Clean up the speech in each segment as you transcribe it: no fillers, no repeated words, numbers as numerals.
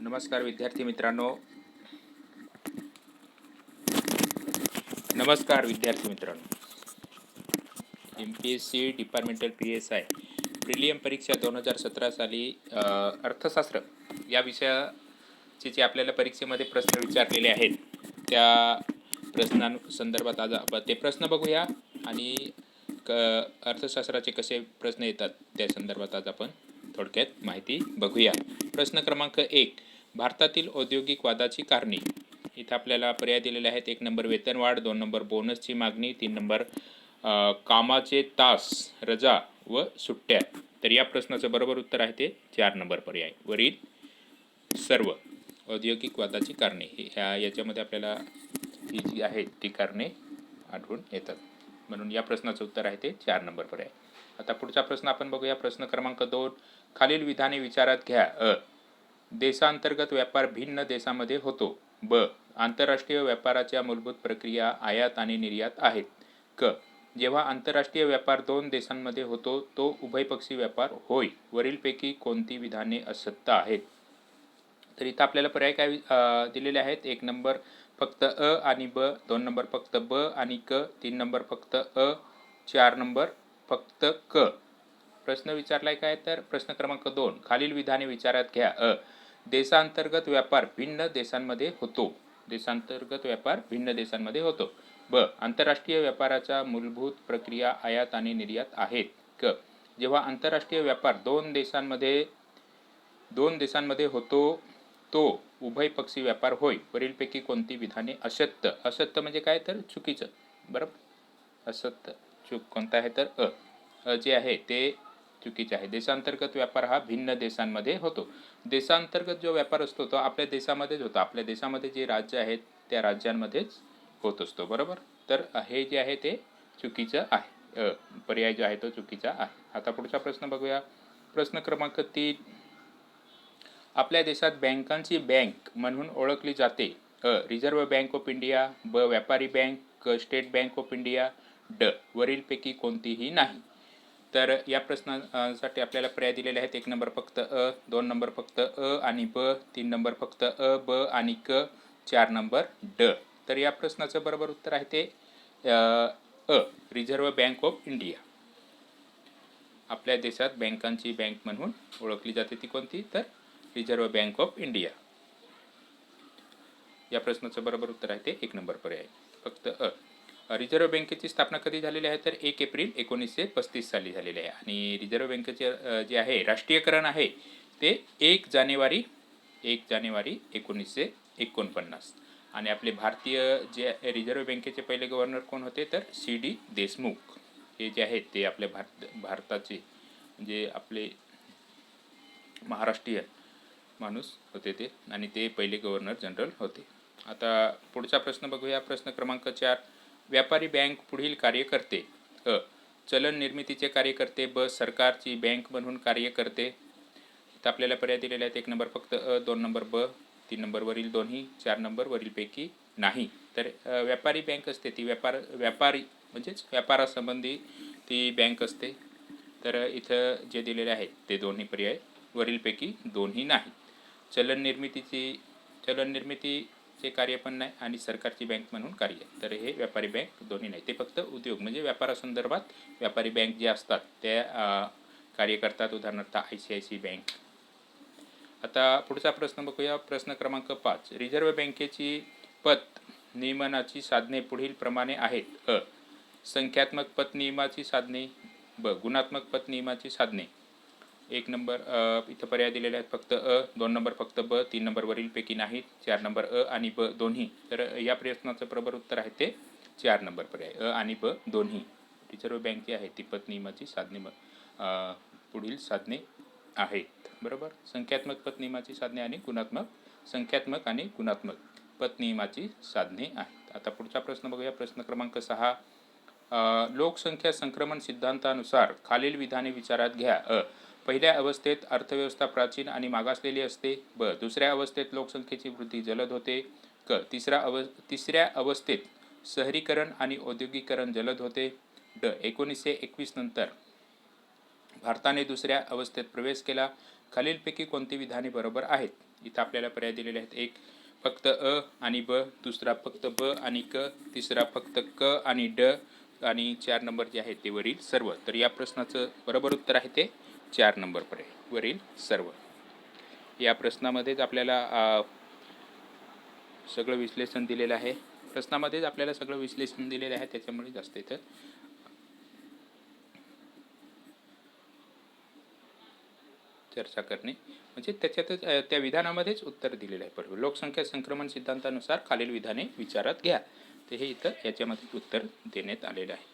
नमस्कार विद्यार्थी मित्रांनो. नमस्कार विद्यार्थी मित्रांनो. MPSC डिपार्टमेंटल PSI प्रिलियम परीक्षा 2017 साली अर्थशास्त्र या विषयाचे जे आपल्याला परीक्षेमध्ये प्रश्न विचारलेले आहेत त्या प्रश्नांसंदर्भात आज ते प्रश्न बघूया आणि अर्थशास्त्राचे कसे प्रश्न येतात त्या संदर्भात आज आपण थोडक्यात माहिती बघूया. प्रश्न क्रमांक 1, भारतातील औद्योगिक वादाची कारणे. इथं आपल्याला पर्याय दिलेले आहेत. 1 नंबर वेतनवाढ, 2 नंबर बोनसची मागणी, 3 नंबर कामाचे तास, रजा व सुट्ट्या. तर या प्रश्नाचं बरोबर उत्तर आहे ते 4 नंबर पर्याय. वरील सर्व औद्योगिक वादाची कारणे याच्यामध्ये आपल्याला ही जी आहेत ती कारणे आढळून येतात. म्हणून या प्रश्नाचं उत्तर आहे ते 4 नंबर पर्याय. आता पुढचा प्रश्न आपण बघूया. प्रश्न क्रमांक 2, खालील विधाने विचारात घ्या. देशांतर्गत व्यापार भिन्न देशांमध्ये होतो. ब, आंतरराष्ट्रीय व्यापाराच्या मूलभूत प्रक्रिया आयात आणि निर्यात आहेत. क, जेव्हा आंतरराष्ट्रीय व्यापार 2 देशांमध्ये होतो तो उभयपक्षी व्यापार होय. वरीलपैकी कोणती विधाने असत्य आहेत? तर इथं आपल्याला पर्याय काय दिलेले आहेत. 1 नंबर फक्त अ आणि ब, 2 नंबर फक्त ब आणि क, 3 नंबर फक्त अ, 4 नंबर फक्त क. प्रश्न विचारलाय काय तर प्रश्न क्रमांक 2, खालील विधाने विचारात घ्या. देशांतर्गत व्यापार भिन्न देशांमध्ये होतो. देशांतर्गत व्यापार भिन्न देशांमध्ये होतो. ब, आंतरराष्ट्रीय व्यापाराच्या मूलभूत प्रक्रिया आयात आणि निर्यात आहेत. क, जेव्हा आंतरराष्ट्रीय व्यापार 2 देशांमध्ये होतो तो उभयपक्षी व्यापार होय. वरीलपैकी कोणती विधाने असत्य? असत्य म्हणजे काय तर चुकीचं. बरोबर, असत्य चूक कोणता आहे तर अ जे आहे ते चुकीचे आहे. देशांतर्गत व्यापार हा भिन्न देशांमध्ये होतो. देशांतर्गत जो व्यापार असतो तो आपल्या देशामध्येच होतो. आपल्या देशामध्ये जे राज्य आहेत त्या राज्यांमध्येच होत असतो. बरोबर, तर हे जे आहे ते चुकीचं आहे. पर्याय जो आहे तो चुकीचा आहे. आता पुढचा प्रश्न बघूया. प्रश्न क्रमांक 3, आपल्या देशात बँकांची बँक म्हणून ओळखली जाते. रिझर्व्ह बँक ऑफ इंडिया, ब, व्यापारी bank, state bank of India, ड, वरीलपैकी कोणतीही नाही. तर या प्रश्नासाठी आपल्याला पर्याय दिलेले आहेत. 1 नंबर फक्त अ, 2 नंबर फक्त अ आणि ब, 3 नंबर फक्त अ, ब आणि क, 4 नंबर ड. तर या प्रश्नाचं बरोबर उत्तर आहे ते रिझर्व्ह बँक ऑफ इंडिया. आपल्या देशात बँकांची बँक म्हणून ओळखली जाते ती कोणती तर रिझर्व्ह बँक ऑफ इंडिया. या प्रश्नाचं बरोबर उत्तर आहे ते 1 नंबर पर्याय फक्त अ. रिझर्व्ह बँकेची स्थापना कधी झालेली आहे तर 1 एप्रिल 1935 साली झालेली आहे. आणि रिझर्व्ह बँकेचे जे आहे राष्ट्रीयकरण आहे ते 1 जानेवारी 1949. आणि आपले भारतीय जे रिझर्व्ह बँकेचे पहिले गव्हर्नर कोण होते तर CD देशमुख. हे जे आहेत ते आपल्या भारताचे जे आपले महाराष्ट्रीयन माणूस होते ते, आणि ते पहिले गव्हर्नर जनरल होते. आता पुढचा प्रश्न बघूया. प्रश्न क्रमांक 4, व्यापारी बँक पुढील कार्य करते. चलन निर्मितीचे कार्य करते. ब, सरकारची बँक म्हणून कार्य करते. तर आपल्याला पर्याय दिलेले आहेत. 1 नंबर फक्त अ, 2 नंबर ब, 3 नंबर वरील दोन्ही, 4 नंबर वरीलपैकी नाही. तर व्यापारी बँक असते ती व्यापारी म्हणजेच व्यापारासंबंधी ती बँक असते. तर इथं जे दिलेले आहेत ते दोन्ही पर्याय वरीलपैकी दोन्ही नाही. चलन निर्मितीचे कार्य पण नाही आणि सरकारची बँक म्हणून कार्य. तर हे व्यापारी बँक दोन्ही नाही. ते फक्त उद्योग म्हणजे व्यापारासंदर्भात व्यापारी बँक जे असतात त्या कार्य करतात. उदाहरणार्थ ICICI बँक. आता पुढचा प्रश्न बघूया. प्रश्न क्रमांक 5, रिझर्व्ह बँकेची पत नियमनाची साधने पुढील प्रमाणे आहेत. संख्यात्मक पत नियमाची साधने. ब, गुणात्मक पत नियमाची साधने. 1 नंबर इथं पर्याय दिलेले आहेत फक्त अ, 2 नंबर फक्त ब, 3 नंबर वरीलपैकी नाहीत, 4 नंबर अ आणि ब दोन्ही. तर या प्रश्नाचं बरोबर उत्तर आहे ते 4 नंबर पर्याय अ आणि ब दोन्ही. रिझर्व्ह बँक जी आहे ती पत नियमाची साधने पुढील साधने आहेत. बरोबर, संख्यात्मक पत नियमाची साधने आणि संख्यात्मक आणि गुणात्मक पत नियमाची साधने आहेत. आता पुढचा प्रश्न बघूया. प्रश्न क्रमांक 6, लोकसंख्या संक्रमण सिद्धांतानुसार खालील विधाने विचारात घ्या. पहिल्या अवस्थेत अर्थव्यवस्था प्राचीन आणि मागासलेली असते. ब, दुसऱ्या अवस्थेत लोकसंख्येची वृद्धी जलद होते. क, तिसऱ्या अवस्थेत शहरीकरण आणि औद्योगिकरण जलद होते. ड, 1921 नंतर भारताने दुसऱ्या अवस्थेत प्रवेश केला. खालीलपैकी कोणती विधाने बरोबर आहेत? इथं आपल्याला पर्याय दिलेले आहेत. एक फक्त अ आणि ब, दुसरा फक्त ब आणि क, तिसरा फक्त क आणि ड, आणि 4 नंबर जे आहे ते वरील सर्व. तर या प्रश्नाचं बरोबर उत्तर आहे ते 4 नंबर पर्याय, वरील सर्व. या प्रश्नामध्येच आपल्याला सगळं विश्लेषण दिलेलं आहे. प्रश्नामध्येच आपल्याला सगळं विश्लेषण दिलेलं आहे, त्याच्यामुळे जास्त इथं चर्चा करणे म्हणजे त्याच्यातच त्या विधानामध्येच उत्तर दिलेलं आहे. बरोबर. लोकसंख्या संक्रमण सिद्धांतानुसार खालील विधाने विचारात घ्या. ते हे इथं याच्यामध्ये उत्तर देण्यात आलेलं आहे.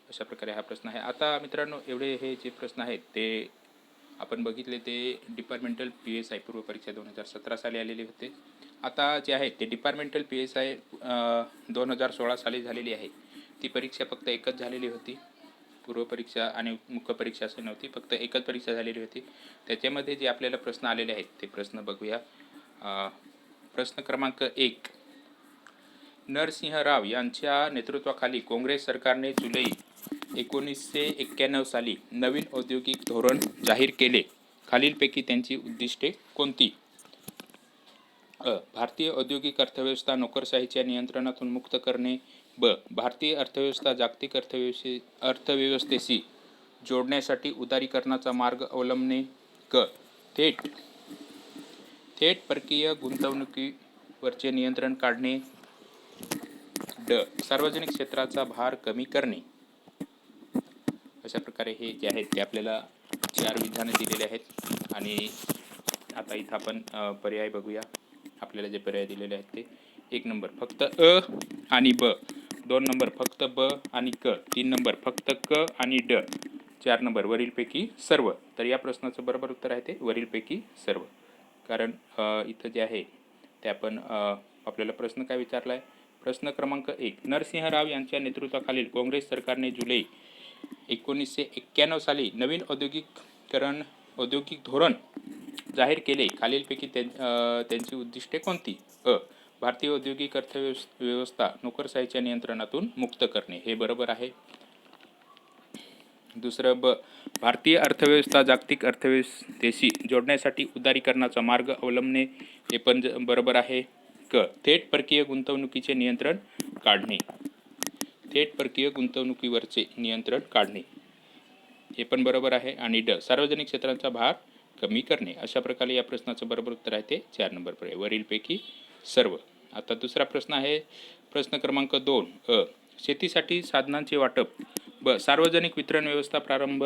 अशा प्रकारे हा प्रश्न आहे. आता मित्रांनो, एवढे हे जे प्रश्न आहेत ते आपण बघितले, ते डिपार्टमेंटल PSI पूर्व परीक्षा 2017 साली आलेले होते. आता जे आहे ते डिपार्टमेंटल PSI 2016 साली झालेली आहे. ती परीक्षा फक्त एकच झालेली होती. पूर्व परीक्षा आणि मुख्य परीक्षा अशी नव्हती, फक्त एकच परीक्षा झालेली होती. त्याच्यामध्ये जे आपल्याला प्रश्न आलेले आहेत ते प्रश्न बघूया. प्रश्न क्रमांक 1. नरसिंह राव यांच्या नेतृत्वाखाली काँग्रेस सरकारने जुलै 1991 साली नवीन औद्योगिक धोरण जाहीर केले. खालीलपैकी त्यांची उद्दिष्टे कोणती? भारतीय औद्योगिक अर्थव्यवस्था नोकरशाहीच्या नियंत्रणातून मुक्त करणे. ब. भारतीय अर्थव्यवस्था जागतिक अर्थव्यवस्थेशी जोडण्यासाठी उदारीकरणाचा मार्ग अवलंबणे. क. थेट परकीय गुंतवणुकीवरचे नियंत्रण काढणे. ड. सार्वजनिक क्षेत्राचा भार कमी करणे. अशा प्रकारे हे जे आहेत ते आपल्याला 4 विधानं दिलेले आहेत. आणि आता इथं आपण पर्याय बघूया. आपल्याला जे पर्याय दिलेले आहेत ते 1 नंबर फक्त अ आणि ब, 2 नंबर फक्त ब आणि क, 3 नंबर फक्त क आणि ड, 4 नंबर वरीलपैकी सर्व. तर या प्रश्नाचं बरोबर उत्तर आहे ते वरीलपैकी सर्व. कारण इथं जे आहे ते आपण आपल्याला प्रश्न काय विचारला आहे? प्रश्न क्रमांक 1. नरसिंह राव यांच्या नेतृत्वाखालील काँग्रेस सरकारने जुलै 1991 साली नवीन औद्योगिक धोरण जाहीर केले. खालीलपैकी त्यांची उद्दिष्टे कोणती? अ. भारतीय औद्योगिक अर्थव्यवस्था नोकरशाहीच्या नियंत्रणातून मुक्त करणे. हे बरोबर आहे. दुसरं ब. भारतीय अर्थव्यवस्था जागतिक अर्थव्यवस्थेशी जोडण्यासाठी उदारीकरणाचा मार्ग अवलंबणे. हे पण बरोबर आहे. क. थेट परकीय गुंतवणुकीचे नियंत्रण काढणे. थेट परकीय गुंतवणुकीवरचे नियंत्रण काढणे. हे पण बरोबर आहे. आणि ड. सार्वजनिक क्षेत्राचा भार कमी करणे. अशा प्रकारे या प्रश्नाचं बरोबर उत्तर आहे ते 4 नंबर पर्याय, वरीलपैकी सर्व. आता दुसरा प्रश्न आहे प्रश्न क्रमांक 2. अ. शेतीसाठी साधनांचे वाटप. ब. सार्वजनिक वितरण व्यवस्था प्रारंभ.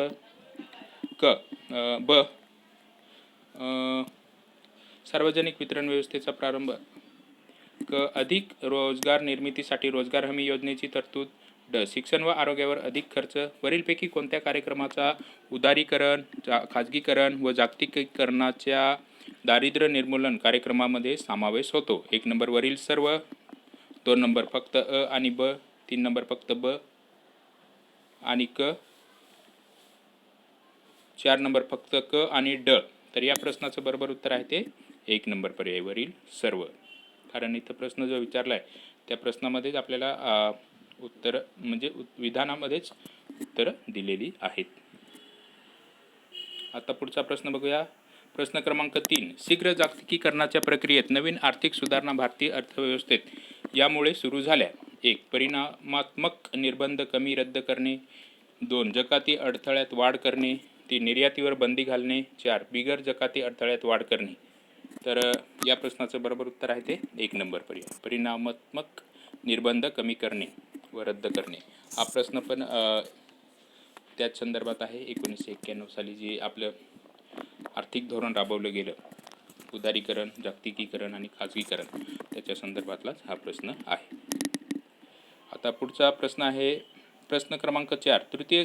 क. ब. सार्वजनिक वितरण व्यवस्थेचा प्रारंभ. क. अधिक रोजगार निर्मितीसाठी रोजगार हमी योजनेची तरतूद. ड. शिक्षण व आरोग्यावर अधिक खर्च. वरीलपैकी कोणत्या कार्यक्रमाचा उदारीकरण, खाजगीकरण व जागतिकीकरणाच्या दारिद्र्य निर्मूलन कार्यक्रमामध्ये समावेश होतो? 1 नंबर वरील सर्व, 2 नंबर फक्त अ आणि ब, 3 नंबर फक्त ब आणि क, 4 नंबर फक्त क आणि ड. तर या प्रश्नाचं बरोबर उत्तर आहे ते 1 नंबर पर्याय, वरील सर्व. कारण इथं प्रश्न जो विचारला आहे त्या प्रश्नामध्येच आपल्याला उत्तर म्हणजे विधानामध्येच उत्तरं दिलेली आहेत. आता पुढचा प्रश्न बघूया. प्रश्न क्रमांक 3. शीघ्र जागतिकीकरणाच्या प्रक्रियेत नवीन आर्थिक सुधारणा भारतीय अर्थव्यवस्थेत यामुळे सुरू झाल्या. 1. परिणामात्मक निर्बंध कमी रद्द करणे. 2. जकाती अडथळ्यात वाढ करणे. 3. निर्यातीवर बंदी घालणे. 4. बिगर जकाती अडथळ्यात वाढ करणे. तर या प्रश्नाचं बरोबर उत्तर आहे ते 1 नंबर पर्याय, परिणामात्मक निर्बंध कमी करणे व रद्द करणे. हा प्रश्न पण त्याच संदर्भात आहे. 1991 साली जे आपलं आर्थिक धोरण राबवलं गेलं, उदारीकरण, जागतिकीकरण आणि खाजगीकरण, त्याच्या संदर्भातलाच हा प्रश्न आहे. आता पुढचा प्रश्न आहे प्रश्न क्रमांक 4. तृतीय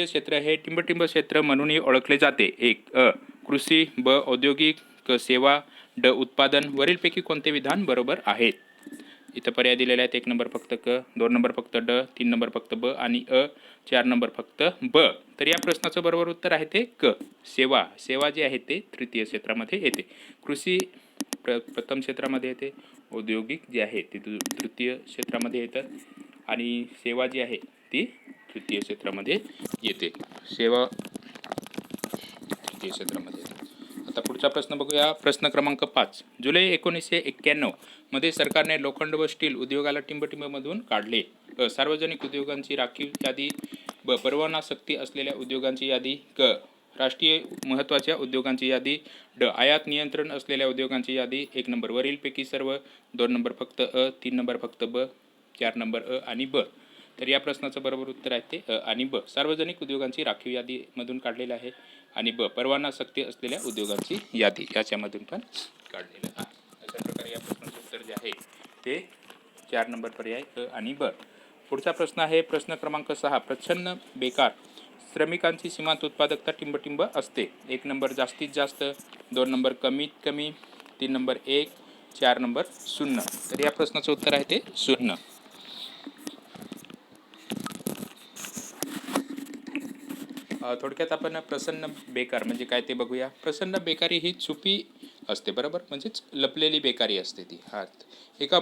क्षेत्र हे टिंबटिंब क्षेत्र म्हणूनही ओळखले जाते. 1. कृषी. ब. औद्योगिक. क. सेवा. ड. उत्पादन. वरीलपैकी कोणते विधान बरोबर आहेत? इथं पर्याय दिलेले आहेत. 1 नंबर फक्त क, 2 नंबर फक्त ड, 3 नंबर फक्त ब आणि अ, 4 नंबर फक्त ब. तर या प्रश्नाचं बरोबर उत्तर आहे ते क, सेवा. सेवा जे आहे ते तृतीय क्षेत्रामध्ये येते. कृषी प्रथम क्षेत्रामध्ये येते. औद्योगिक जे आहे ते तृतीय क्षेत्रामध्ये येतं आणि सेवा जी आहे ती तृतीय क्षेत्रामध्ये येते. सेवा तृतीय क्षेत्रामध्ये येते. आता पुढचा प्रश्न बघूया. प्रश्न क्रमांक 5. जुलै 1991 मध्ये सरकारने लोखंड व स्टील उद्योगाला टिंबटिंबमधून काढले. सार्वजनिक उद्योगांची राखीव यादी. परवाना सक्ती असलेल्या उद्योगांची यादी. राष्ट्रीय महत्त्वाच्या उद्योगांची यादी. आयात नियंत्रण असलेल्या उद्योगांची यादी. 1 नंबर वरीलपैकी सर्व, 2 नंबर फक्त अ, 3 नंबर फक्त ब, 4 नंबर अ आणि ब. तर या प्रश्नाचं बरोबर उत्तर आहे ते अ आणि ब. सार्वजनिक उद्योगांची राखीव यादीमधून काढलेलं आहे. आणि ब परवाना सक्ती असलेल्या उद्योगांची यादी याच्यामधून पण काढलेलं आहे. अशा प्रकारे या प्रश्नाचं उत्तर जे आहे ते 4 नंबर पर्याय अ आणि ब. पुढचा प्रश्न आहे प्रश्न क्रमांक 6. प्रच्छन्न बेकार श्रमिकांची सीमांत उत्पादकता टिंबटिंब असते. 1 नंबर जास्तीत जास्त, 2 नंबर कमीत कमी, 3 नंबर 1, 4 नंबर 0. तर या प्रश्नाचं उत्तर आहे ते 0. थोडक्यात आपण प्रसन्न बेकार म्हणजे काय ते बघूया. प्रसन्न बेकारी ही छुपी असते, बरोबर, म्हणजेच लपलेली बेकारी असते ती. एका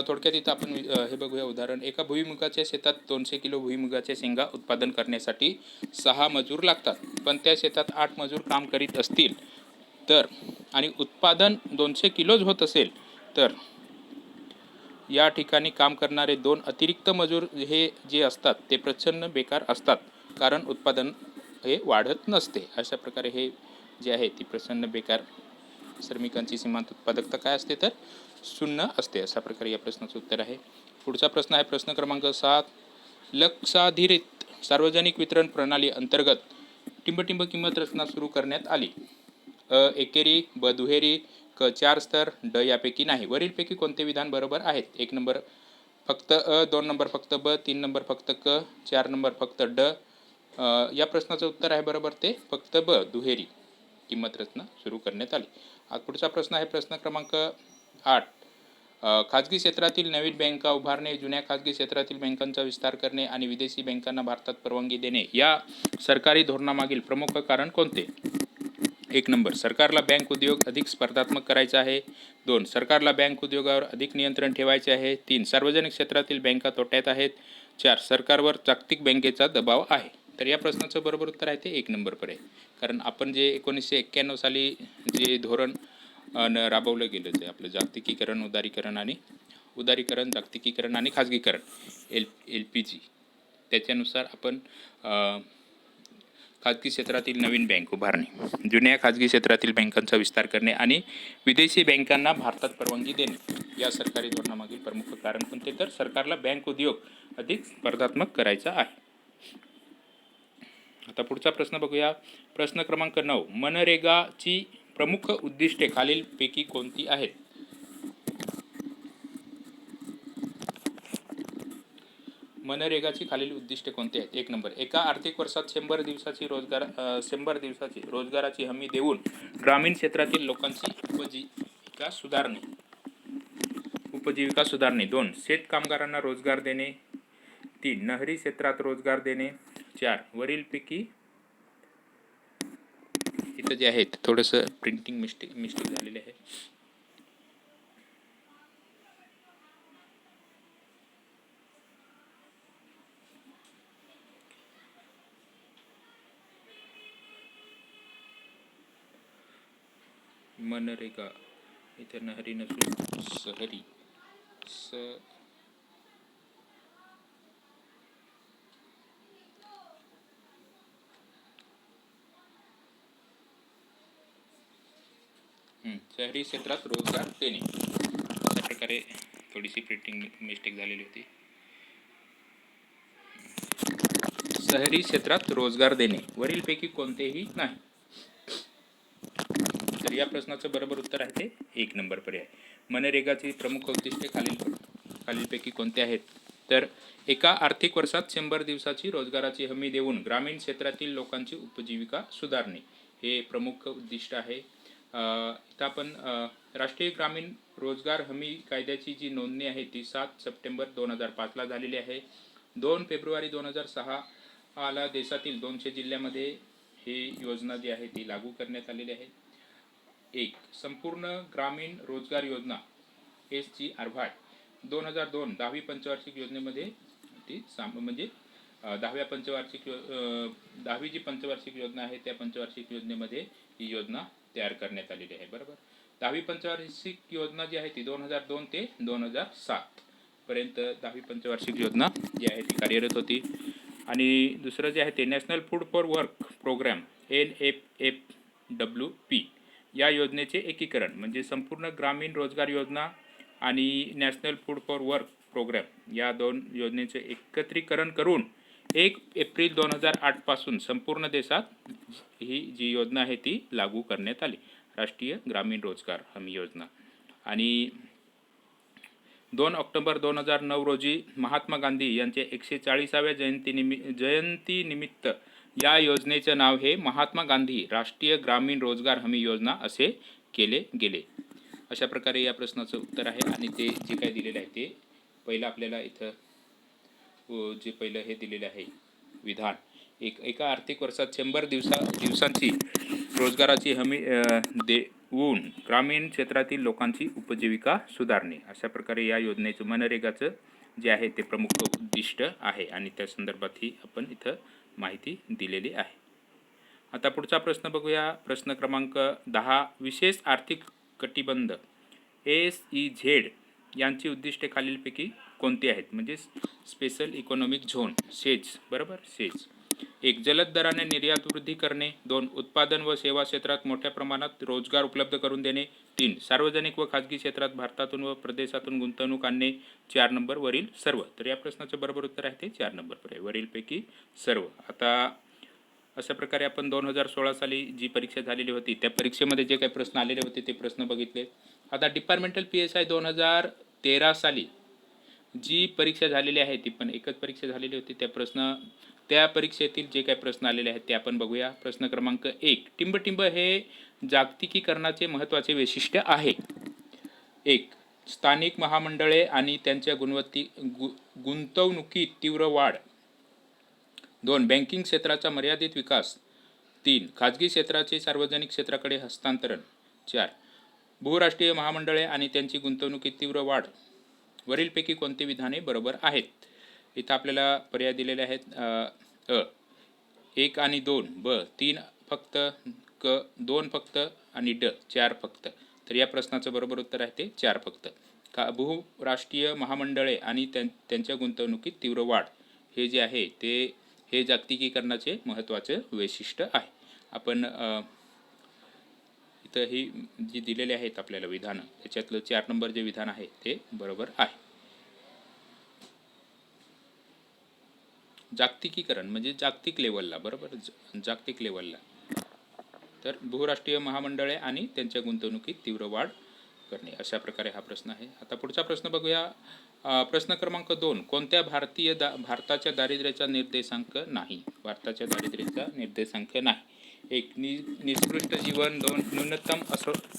थोडक्यात इथं आपण हे बघूया उदाहरण. एका भुईमुगाच्या शेतात 200 किलो भुईमुगाच्या शेंगा उत्पादन करण्यासाठी 6 मजूर लागतात, पण त्या शेतात 8 मजूर काम करीत असतील तर आणि उत्पादन 200 किलोज होत असेल तर या ठिकाणी काम करणारे 2 अतिरिक्त मजूर हे जे असतात ते प्रच्छन्न बेकार असतात, कारण उत्पादन हे वाढत नसते. अशा प्रकारे हे जे आहे ती प्रसन्न बेकार श्रमिकांची सीमांत उत्पादकता काय असते तर 0 असते. अशा प्रकारे या प्रश्नाचं उत्तर आहे. पुढचा प्रश्न आहे प्रश्न क्रमांक 7. लक्षाधिरित सार्वजनिक वितरण प्रणाली अंतर्गत टिंबटिंब किंमत रचना सुरू करण्यात आली. अ एकेरी, ब दुहेरी, क 4 स्तर, ड यापैकी नाही. वरीलपैकी कोणते विधान बरोबर आहेत? 1 नंबर फक्त अ, 2 नंबर फक्त ब, 3 नंबर फक्त क, 4 नंबर फक्त ड. या प्रश्नाचं उत्तर आहे बरोबर ते फक्त ब, दुहेरी किंमत रचना सुरू करण्यात आली. पुढचा प्रश्न आहे प्रश्न क्रमांक 8. खाजगी क्षेत्रातील नवीन बँका उभारणे, जुन्या खाजगी क्षेत्रातील बँकांचा विस्तार करणे आणि विदेशी बँकांना भारतात परवानगी देणे या सरकारी धोरणामागील प्रमुख कारण कोणते? 1 नंबर सरकारला बँक उद्योग अधिक स्पर्धात्मक करायचा आहे. 2 सरकारला बँक उद्योगावर अधिक नियंत्रण ठेवायचे आहे. 3 सार्वजनिक क्षेत्रातील बँका तोट्यात आहेत. 4 सरकारवर जागतिक बँकेचा दबाव आहे. तर या प्रश्नाचं बरोबर उत्तर आहे ते 1 नंबर पर्याय. कारण आपण जे 1991 साली जे धोरण राबवलं गेलं ते आपलं जागतिकीकरण, उदारीकरण, जागतिकीकरण आणि खाजगीकरण LPG, त्याच्यानुसार आपण खाजगी क्षेत्रातील नवीन बँक उभारणे, जुन्या खाजगी क्षेत्रातील बँकांचा विस्तार करणे आणि विदेशी बँकांना भारतात परवानगी देणे या सरकारी धोरणामागील प्रमुख कारण कोणते तर सरकारला बँक उद्योग अधिक स्पर्धात्मक करायचा आहे. आता पुढचा प्रश्न बघूया. प्रश्न क्रमांक 9. मनरेगाची प्रमुख उद्दिष्टे खालीलपैकी कोणती आहेत? मनरेगाची खालील उद्दिष्टे कोणती आहेत? 1 नंबर एका आर्थिक वर्षात 100 दिवसाची रोजगाराची हमी देऊन ग्रामीण क्षेत्रातील लोकांची उपजीविका सुधारणे. 2 शेत कामगारांना रोजगार देणे. 3 नहरी क्षेत्रात रोजगार देणे. 4 वरीलपैकी इथं जे आहे थोडंसं प्रिंटिंग मिस्टेक झालेले आहे. मनरेगा इथे नहरी नसून शहरी शहरी क्षेत्रात रोजगार देणे. अशा प्रकारे थोडीशी प्रिंटिंग मिस्टेक झालेली होती. शहरी क्षेत्रात रोजगार देणे वरीलपैकी कोणतेही नाही. तर या प्रश्नाचं बरोबर उत्तर आहे ते 1 नंबर पर्याय. मनरेगाची प्रमुख उद्दिष्टे खालीलपैकी कोणते आहेत? तर एका आर्थिक वर्षात 100 दिवसाची रोजगाराची हमी देऊन ग्रामीण क्षेत्रातील लोकांची उपजीविका सुधारणे हे प्रमुख उद्दिष्ट आहे. इथं आपण राष्ट्रीय ग्रामीण रोजगार हमी कायद्याची जी नोंदणी आहे ती 7 सप्टेंबर 2005 झालेली आहे. 2 फेब्रुवारी 2006 देशातील 200 जिल्ह्यामध्ये ही योजना जी आहे ती लागू करण्यात आलेली आहे. 1 संपूर्ण ग्रामीण रोजगार योजना SGRY 2002 10वी पंचवार्षिक योजनेमध्ये ती म्हणजे 10वी जी पंचवार्षिक योजना आहे त्या पंचवार्षिक योजनेमध्ये ही योजना तयार करण्यात आलेली आहे. बरोबर. 10वी पंचवार्षिक योजना जी आहे ती 2002 ते 2007 पर्यंत 10वी पंचवार्षिक योजना जी आहे ती कार्यरत होती. आणि दुसरं जे आहे ते national food for work programme NFFWP या योजनेचे एकीकरण म्हणजे संपूर्ण ग्रामीण रोजगार योजना आणि national food for work programme या दोन योजनेचे एकत्रीकरण करून 1 एप्रिल 2008 पासून संपूर्ण देशात ही जी योजना आहे ती लागू करण्यात आली, राष्ट्रीय ग्रामीण रोजगार हमी योजना. आणि 2 ऑक्टोबर 2009 रोजी महात्मा गांधी यांचे 140व्या जयंतीनिमित्त या योजनेचे नाव हे महात्मा गांधी राष्ट्रीय ग्रामीण रोजगार हमी योजना असे केले गेले. अशा प्रकारे या प्रश्नाचं उत्तर आहे. आणि ते जे काही दिलेलं आहे ते पहिलं आपल्याला इथं जे पहिलं हे दिलेलं आहे विधान, एका आर्थिक वर्षात 100 दिवसांची रोजगाराची हमी देऊन ग्रामीण क्षेत्रातील लोकांची उपजीविका सुधारणे. अशा प्रकारे या योजनेचं मनरेगाचं जे आहे ते प्रमुख उद्दिष्ट आहे आणि त्या संदर्भात ही आपण इथं माहिती दिलेली आहे. आता पुढचा प्रश्न बघूया. प्रश्न क्रमांक 10. विशेष आर्थिक कटिबंध SEZ यांची उद्दिष्टे खालीलपैकी कोणती आहेत? म्हणजे स्पेशल इकॉनॉमिक झोन सेज. बरोबर, सेज. 1. जलद दराने निर्यात वृद्धी करणे. 2. उत्पादन व सेवा क्षेत्रात मोठ्या प्रमाणात रोजगार उपलब्ध करून देणे. 3. सार्वजनिक व खाजगी क्षेत्रात भारतातून व प्रदेशातून गुंतवणूक आणणे. 4 नंबर वरील सर्व. तर या प्रश्नाचं बरोबर उत्तर आहे ते 4 नंबर पर्याय, वरीलपैकी सर्व. आता अशा प्रकारे आपण 2016 साली जी परीक्षा झालेली होती त्या परीक्षेमध्ये जे काही प्रश्न आलेले होते ते प्रश्न बघितले. आता डिपार्टमेंटल PSI 2013 साली जी परीक्षा झालेली आहे ती पण एकच परीक्षा झालेली होती. त्या परीक्षेतील जे काही प्रश्न आलेले आहेत ते आपण बघूया. प्रश्न क्रमांक 1. टिंबटिंब हे जागतिकीकरणाचे महत्त्वाचे वैशिष्ट्य आहे. 1. स्थानिक महामंडळे आणि त्यांच्या गुंतवणुकीत तीव्र वाढ. 2. बँकिंग क्षेत्राचा मर्यादित विकास. 3. खाजगी क्षेत्राचे सार्वजनिक क्षेत्राकडे हस्तांतरण. 4. बहुराष्ट्रीय महामंडळे आणि त्यांची गुंतवणुकीत तीव्र वाढ. वरीलपैकी कोणते विधाने बरोबर आहेत? इथं आपल्याला पर्याय दिलेले आहेत. अ 1 आणि 2, ब 3 फक्त, क 2 फक्त आणि ड 4 फक्त. तर या प्रश्नाचं बरोबर उत्तर आहे ते 4 फक्त. बहुराष्ट्रीय महामंडळे आणि त्यांच्या गुंतवणुकीत तीव्र वाढ हे जे आहे ते हे जागतिकीकरणाचे महत्त्वाचे वैशिष्ट्य आहे. आपण इथं ही जी दिलेले आहेत आपल्याला विधानं त्याच्यातलं 4 नंबर जे विधान आहे ते बरोबर आहे. जागतिकीकरण म्हणजे जागतिक लेवलला. बरोबर, जागतिक लेवलला. तर बहुराष्ट्रीय महामंडळे आणि त्यांच्या गुंतवणुकीत तीव्र वाढ करणे. अशा प्रकारे हा प्रश्न आहे. आता पुढचा प्रश्न बघूया. प्रश्न क्रमांक 2. कोणत्या भारताच्या दारिद्र्याचा निर्देशांक नाही? भारताच्या दारिद्र्याचा निर्देशांक नाही. 1. निकृष्ट जीवन. 2. न्यूनतम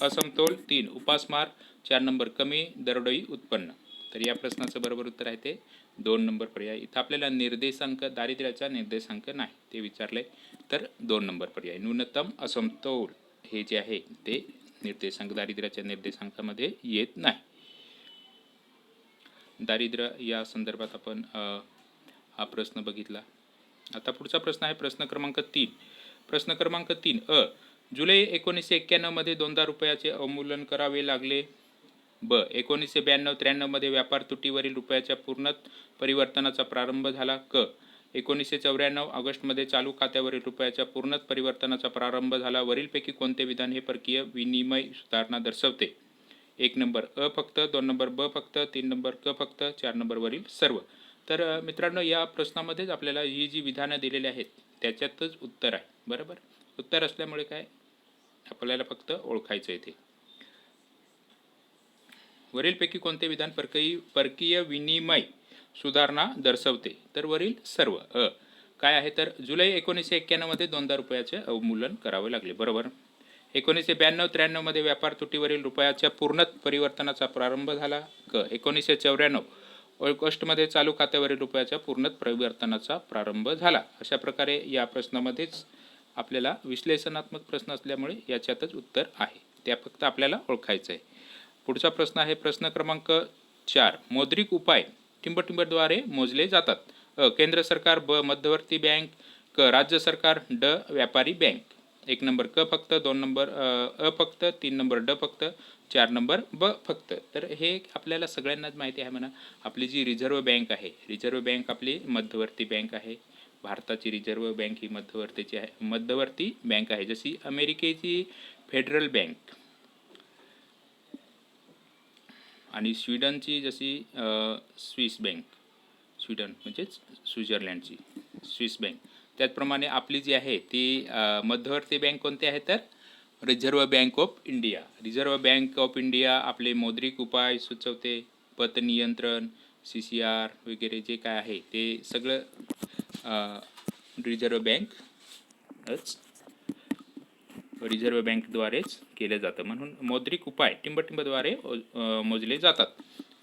असमतोल. 3. उपासमार. 4 नंबर कमी दरडोई उत्पन्न. तर या प्रश्नाचं बरोबर उत्तर आहे ते 2 नंबर पर्याय. इथं आपल्याला निर्देशांक, दारिद्र्याचा निर्देशांक नाही ते विचारले, तर 2 नंबर पर्याय न्यूनतम असमतोल हे जे आहे ते निर्देशांक दारिद्र्याच्या निर्देशांकामध्ये येत नाही. दारिद्र्य या संदर्भात आपण हा प्रश्न बघितला. आता पुढचा प्रश्न आहे प्रश्न क्रमांक 3. प्रश्न क्रमांक 3. जुलै 1991 मध्ये 2दा रुपयाचे अवमूल्यन करावे लागले. ब. 1992-93 मध्ये व्यापार तुटीवरील रुपयाच्या पूर्ण परिवर्तनाचा प्रारंभ झाला. क. 1994 ऑगस्टमध्ये चालू खात्यावरील रुपयाच्या पूर्ण परिवर्तनाचा प्रारंभ झाला. वरीलपैकी कोणते विधान हे परकीय विनिमय सुधारणा दर्शवते? 1 नंबर अ फक्त, 2 नंबर ब फक्त, 3 नंबर क फक्त, 4 नंबर वरील सर्व. तर मित्रांनो या प्रश्नामध्येच आपल्याला ही जी विधानं दिलेली आहेत त्याच्यातच उत्तर आहे. बरोबर, उत्तर असल्यामुळे काय आपल्याला फक्त ओळखायचं आहे ते. वरीलपैकी कोणते विधान परकीय विनिमय सुधारणा दर्शवते? तर वरील सर्व. काय आहे तर जुलै 1991 मध्ये 2दा रुपयाचे अवमूल्यन करावे लागले. बरोबर. 1992-93 मध्ये व्यापार तुटीवरील रुपयाच्या पूर्ण परिवर्तनाचा प्रारंभ झाला. क. 1994 ऑगस्टमध्ये चालू खात्यावरील रुपयाच्या पूर्ण परिवर्तनाचा प्रारंभ झाला. अशा प्रकारे या प्रश्नामध्येच आपल्याला विश्लेषणात्मक प्रश्न असल्यामुळे याच्यातच उत्तर आहे, त्या फक्त आपल्याला ओळखायचं आहे. पुढचा प्रश्न आहे प्रश्न क्रमांक 4. मौद्रिक उपाय टिंबटिंबद्वारे मोजले जातात. अ. केंद्र सरकार. ब. मध्यवर्ती बँक. क. राज्य सरकार. ड. व्यापारी बँक. 1 नंबर क फक्त, 2 नंबर अ फक्त, 3 नंबर ड फक्त, 4 नंबर ब फक्त. तर हे आपल्याला सगळ्यांनाच माहिती आहे म्हणा. आपली जी रिझर्व्ह बँक आहे, रिझर्व्ह बँक आपली मध्यवर्ती बँक आहे. भारताची रिझर्व्ह बँक ही मध्यवर्ती बँक आहे. जशी अमेरिकेची फेडरल बँक आणि स्वीडनची जशी स्विस बँक, स्वीडन म्हणजेच स्वित्झर्लंडची स्विस बँक, त्याचप्रमाणे आपली जी आहे ती मध्यवर्ती बँक कोणती आहे तर reserve bank of India. Reserve bank of India आपले मौद्रिक उपाय सुचवते, पत नियंत्रण, CCR वगैरे जे काय आहे ते सगळं रिझर्व्ह बँकद्वारेच केलं जातं. म्हणून मौद्रिक उपाय टिंबटिंबद्वारे मोजले जातात,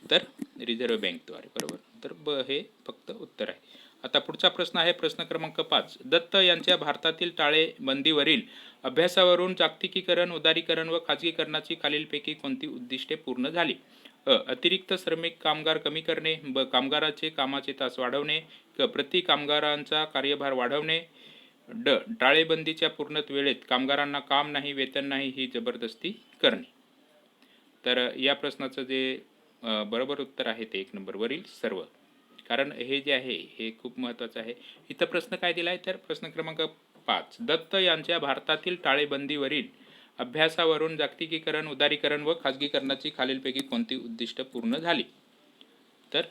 तर रिझर्व्ह बँकद्वारे. बरोबर. तर ब हे फक्त उत्तर आहे. आता पुढचा प्रश्न आहे प्रश्न क्रमांक 5. दत्त यांच्या भारतातील टाळेबंदीवरील अभ्यासावरून जागतिकीकरण, उदारीकरण व खाजगीकरणाची खालीलपैकी कोणती उद्दिष्टे पूर्ण झाली? अतिरिक्त श्रमिक कामगार कमी करणे, ब कामगाराचे कामाचे तास वाढवणे, प्रति कामगारांचा कार्यभार वाढवणे, ड टाळेबंदीच्या पूर्ण वेळेत कामगारांना काम नाही, वेतन नाही ही जबरदस्ती करणे. तर या प्रश्नाचं जे बरोबर उत्तर आहे ते 1 नंबरवरील सर्व. कारण हे जे आहे हे खूप महत्त्वाचं आहे. इथं प्रश्न काय दिला आहे तर प्रश्न क्रमांक 5. दत्त यांच्या भारतातील टाळेबंदीवरील अभ्यासावरून जागतिकीकरण, उदारीकरण व खाजगीकरणाची खालीलपैकी कोणती उद्दिष्ट पूर्ण झाली? तर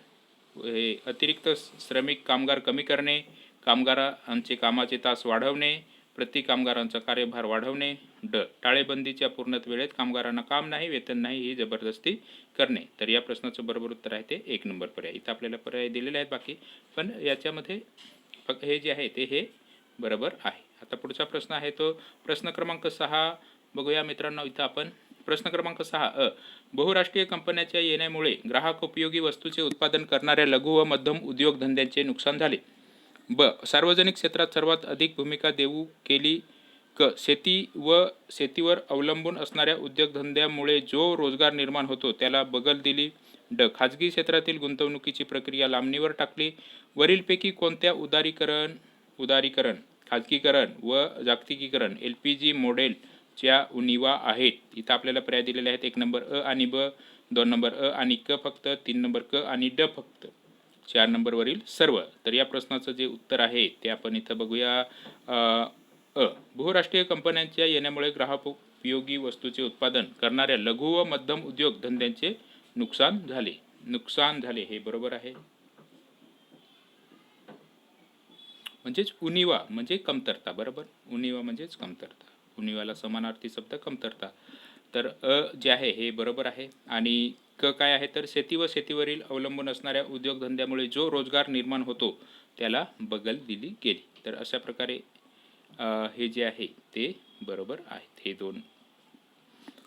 हे अतिरिक्त श्रमिक कामगार कमी करणे, कामगारांचे कामाचे तास वाढवणे, प्रति कामगारांचा कार्यभार वाढवणे, ड टाळेबंदीच्या पूर्ण वेळेत कामगारांना काम नाही, वेतन नाही ही जबरदस्ती करणे. तर या प्रश्नाचं बरोबर उत्तर आहे ते 1 नंबर पर्याय. इथं आपल्याला पर्याय दिलेले आहेत बाकी, पण याच्यामध्ये फक्त हे जे आहे ते हे बरोबर आहे. आता पुढचा प्रश्न आहे तो प्रश्न क्रमांक 6 बघूया मित्रांनो. इथं आपण प्रश्न क्रमांक 6 बहुराष्ट्रीय कंपन्यांच्या येण्यामुळे ग्राहक उपयोगी वस्तूचे उत्पादन करणाऱ्या लघु व मध्यम उद्योगधंद्यांचे नुकसान झाले. ब सार्वजनिक क्षेत्रात सर्वात अधिक भूमिका देऊ केली. क शेतीवर अवलंबून असणाऱ्या उद्योगधंद्यामुळे जो रोजगार निर्माण होतो त्याला बगल दिली. ड खाजगी क्षेत्रातील गुंतवणुकीची प्रक्रिया लांबणीवर टाकली. वरीलपैकी कोणत्या उदारीकरण, खाजगीकरण व जागतिकीकरण LPG मॉडेलच्या उणिवा आहेत? इथं आपल्याला पर्याय दिलेले आहेत. 1 नंबर अ आणि ब, 2 नंबर अ आणि क फक्त, 3 नंबर क आणि ड फक्त, 4 नंबरवरील सर्व. तर या प्रश्नाचं जे उत्तर आहे ते आपण इथं बघूया. बहुराष्ट्रीय कंपन्यांच्या येण्यामुळे ग्राहक उपयोगी वस्तूचे उत्पादन करणाऱ्या लघु व मध्यम उद्योग धंद्यांचे नुकसान झाले हे बरोबर आहे. म्हणजेच उणिवा म्हणजे कमतरता. बरोबर. उणिवा म्हणजेच कमतरता. उणिवाला समानार्थी शब्द कमतरता. तर जे आहे हे बरोबर आहे. आणि क काय आहे तर शेती व शेतीवरील अवलंबून असणाऱ्या उद्योगधंद्यामुळे जो रोजगार निर्माण होतो त्याला बगल दिली गेली. तर अशा प्रकारे हे जे आहे ते बरोबर आहेत. हे 2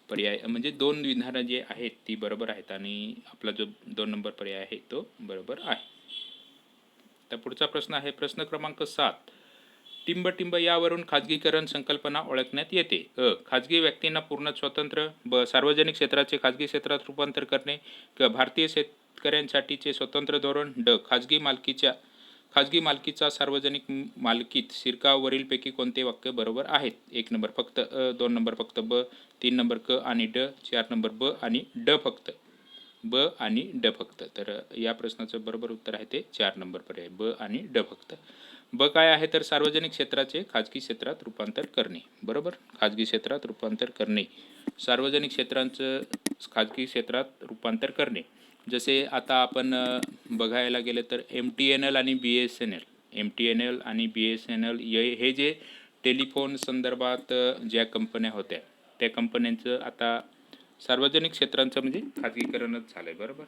पर्याय म्हणजे 2 विधानं जे आहेत ती बरोबर आहेत आणि आपला जो 2 नंबर पर्याय आहे तो बरोबर आहे. तर पुढचा प्रश्न आहे प्रश्न क्रमांक 7. टिंबटिंब यावरून खाजगीकरण संकल्पना ओळखण्यात येते. खाजगी व्यक्तींना पूर्ण स्वातंत्र्य. ब सार्वजनिक क्षेत्राचे खाजगी क्षेत्रात रूपांतर करणे. क भारतीय शेतकऱ्यांसाठीचे स्वतंत्र धोरण. ड खाजगी मालकीचा सार्वजनिक मालकीत शिरकाव. वरीलपैकी कोणते वाक्य बरोबर आहेत? 1 नंबर फक्त अ, 2 नंबर फक्त ब, 3 नंबर क आणि ड, 4 नंबर ब आणि ड फक्त. ब आणि ड फक्त. तर या प्रश्नाचं बरोबर उत्तर आहे ते 4 नंबर पर्याय, ब आणि ड फक्त. ब काय आहे तर सार्वजनिक क्षेत्राचे खाजगी क्षेत्रात रूपांतर करणे. बरोबर. खाजगी क्षेत्रात रूपांतर करणे, सार्वजनिक क्षेत्रांचं खाजगी क्षेत्रात रूपांतर करणे. जसे आता आपण बघायला गेलं तर MTNL आणि BSNL हे जे टेलिफोन संदर्भात ज्या कंपन्या होत्या त्या कंपन्यांचं आता सार्वजनिक क्षेत्रांचं म्हणजे खाजगीकरणच झालंय. बरोबर.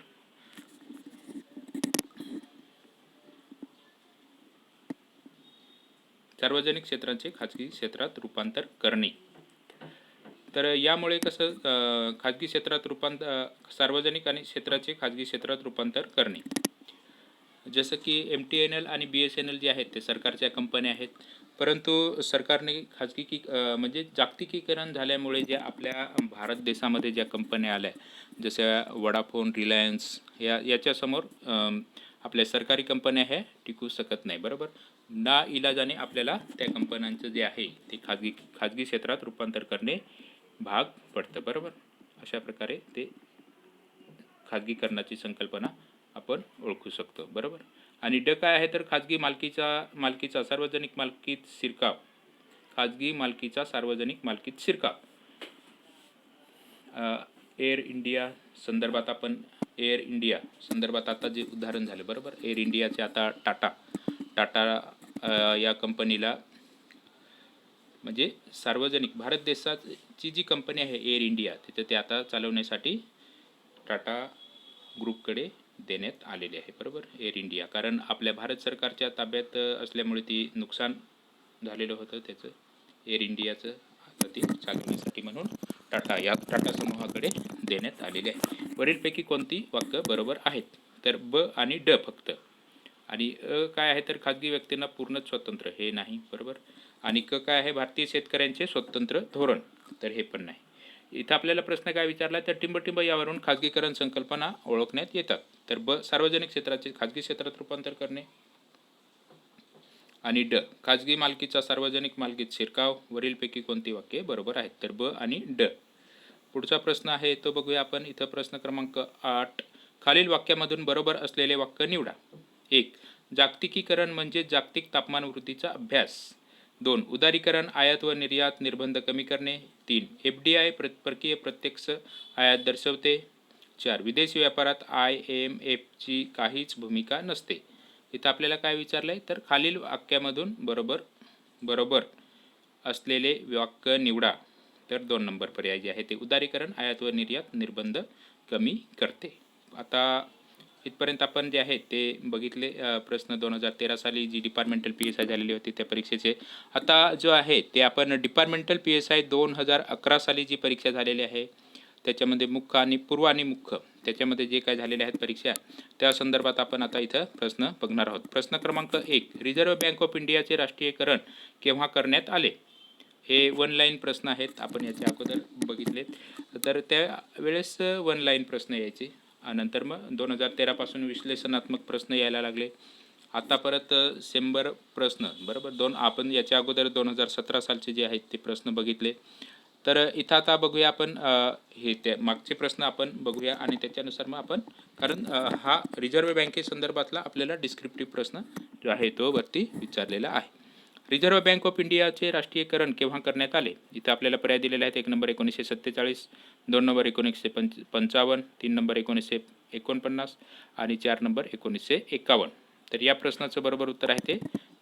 सार्वजनिक क्षेत्रांचे खाजगी क्षेत्रात रूपांतर करणे. तर यामुळे कसं खाजगी क्षेत्रात सार्वजनिक आणि क्षेत्राचे खाजगी क्षेत्रात रूपांतर करणे. जसं की MTNL आणि BSNL जे आहेत ते सरकारच्या कंपन्या आहेत, परंतु सरकारने म्हणजे जागतिकीकरण झाल्यामुळे ज्या आपल्या भारत देशामध्ये ज्या कंपन्या आल्या जसं वडाफोन, रिलायन्स याच्यासमोर आपल्या सरकारी कंपन्या ह्या टिकू शकत नाही. बरोबर. नाइलाजाने आपल्याला त्या कंपन्यांचं जे आहे ते खाजगी क्षेत्रात रूपांतर करणे भाग पडतं, बरोबर. अशा प्रकारे ते खाजगीकरणाची संकल्पना आपण ओळखू शकतो, बरोबर. आणि ड काय आहे तर खाजगी मालकीचा सार्वजनिक मालकीत शिरकाव. खाजगी मालकीचा सार्वजनिक मालकीत शिरकाव. एअर इंडिया संदर्भात आपण एअर इंडिया संदर्भात आता जे उदाहरण झालं, बरोबर. एअर इंडियाचे आता टाटा या कंपनीला म्हणजे सार्वजनिक भारत देशाची जी कंपनी आहे एअर इंडिया, तिथे ते आता चालवण्यासाठी टाटा ग्रुपकडे देण्यात आलेली आहे, बरोबर. एअर इंडिया कारण आपल्या भारत सरकारच्या ताब्यात असल्यामुळे ती नुकसान झालेलं होतं त्याचं एअर इंडियाचं, आता ती चालवण्यासाठी म्हणून टाटा समूहाकडे देण्यात आलेले आहे. वरीलपैकी कोणती वाक्य बरोबर आहेत तर ब आणि ड फक्त. आणि काय आहे तर खाजगी व्यक्तींना पूर्ण स्वतंत्र, हे नाही, बरोबर. आणि काय आहे भारतीय शेतकऱ्यांचे स्वतंत्र धोरण, तर हे पण नाही. इथं आपल्याला प्रश्न काय विचारला तर टिंबटिंब यावरून खाजगीकरण संकल्पना ओळखण्यात येतात. तर ब सार्वजनिक क्षेत्राचे खाजगी क्षेत्रात रूपांतर करणे. आणि ड खाजगी मालकीचा सार्वजनिक मालकीत शिरकाव. वरीलपैकी कोणती वाक्ये बरोबर आहेत तर ब आणि ड. पुढचा प्रश्न आहे तो बघूया आपण. इथं प्रश्न क्रमांक 8. खालील वाक्यामधून बरोबर असलेले वाक्य निवडा. 1. जागतिकीकरण म्हणजे जागतिक तापमानवृद्धीचा अभ्यास. 2. उदारीकरण आयात व निर्यात निर्बंध कमी करणे. 3. FDI परकीय प्रत्यक्ष आयात दर्शवते. 4. विदेशी व्यापारात IMFची काहीच भूमिका नसते. इथं आपल्याला काय विचारलं आहे तर खालील वाक्यामधून बरोबर असलेले वाक्य निवडा. तर 2 नंबर पर्याय जे आहे ते उदारीकरण आयात व निर्यात निर्बंध कमी करते. आता इथपर्यंत आपण जे आहे ते बघितले प्रश्न 2013 साली जी डिपार्टमेंटल PSI झालेली होती त्या परीक्षेचे. आता जो आहे ते आपण डिपार्टमेंटल PSI 2011 साली जी परीक्षा झालेली आहे त्याच्यामध्ये मुख्य आणि पूर्व आणि मुख्य त्याच्यामध्ये जे काय झालेले आहेत परीक्षा त्या संदर्भात आपण आता इथं प्रश्न बघणार आहोत. प्रश्न क्रमांक 1. रिझर्व्ह बँक ऑफ इंडियाचे राष्ट्रीयकरण केव्हा करण्यात आले. हे 1 लाईन प्रश्न आहेत, आपण याच्या अगोदर बघितलेत. तर त्यावेळेस 1 लाईन प्रश्न यायचे, नंतर मग 2013 पासून विश्लेषणात्मक प्रश्न यायला लागले. आता परत शंभर प्रश्न, बरोबर. आपण याच्या अगोदर 2017 सालचे जे आहेत ते प्रश्न बघितले. तर इथं आता बघूया आपण हे त्या मागचे प्रश्न आपण बघूया आणि त्याच्यानुसार मग आपण कारण हा रिझर्व्ह बँकेसंदर्भातला आपल्याला डिस्क्रिप्टिव्ह प्रश्न जो आहे तो वरती विचारलेला आहे. रिझर्व्ह बँक ऑफ इंडियाचे राष्ट्रीयकरण केव्हा करण्यात आले. इथं आपल्याला पर्याय दिलेले आहेत. 1 नंबर 1947, 2 नंबर 1955, 3 नंबर 1949 आणि 4 नंबर 1951. तर या प्रश्नाचं बरोबर उत्तर आहे ते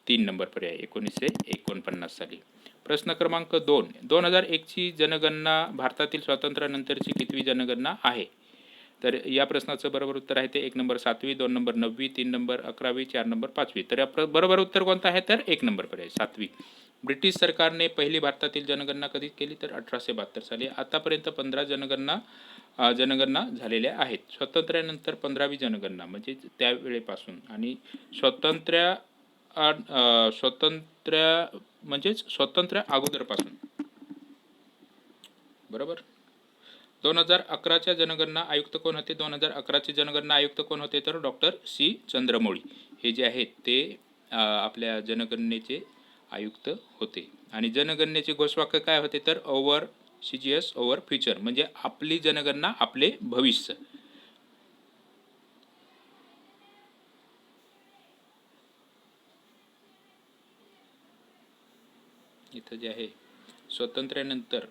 3 नंबर पर्याय 1949 साली. प्रश्न क्रमांक 2. 2001ची जनगणना भारतातील स्वातंत्र्यानंतरची कितवी जनगणना आहे. तर या प्रश्नाचं बरोबर उत्तर आहे ते 1 नंबर 7वी, 2 नंबर 9वी, 3 नंबर 11वी, 4 नंबर 5वी. तर बरोबर उत्तर कोणतं आहे तर 1 नंबर पर्याय 7वी. ब्रिटिश सरकारने पहिली भारतातील जनगणना कधी केली तर 1872 साली. आतापर्यंत 15 जनगणना झालेल्या आहेत. स्वातंत्र्यानंतर 15वी जनगणना म्हणजे त्यावेळेपासून आणि स्वातंत्र्य म्हणजेच स्वातंत्र्य अगोदरपासून, बरोबर. 2011च्या जनगणना आयुक्त कोण होते. 2011चे जनगणना आयुक्त कोण होते तर डॉक्टर C. चंद्रमौळी हे जे आहेत ते आपल्या जनगणनेचे आयुक्त होते. आणि जनगणनेचे घोषवाक्य काय होते तर ओव्हर CGS ओव्हर फ्युचर म्हणजे आपली जनगणना आपले भविष्य. इथं जे आहे स्वातंत्र्यानंतर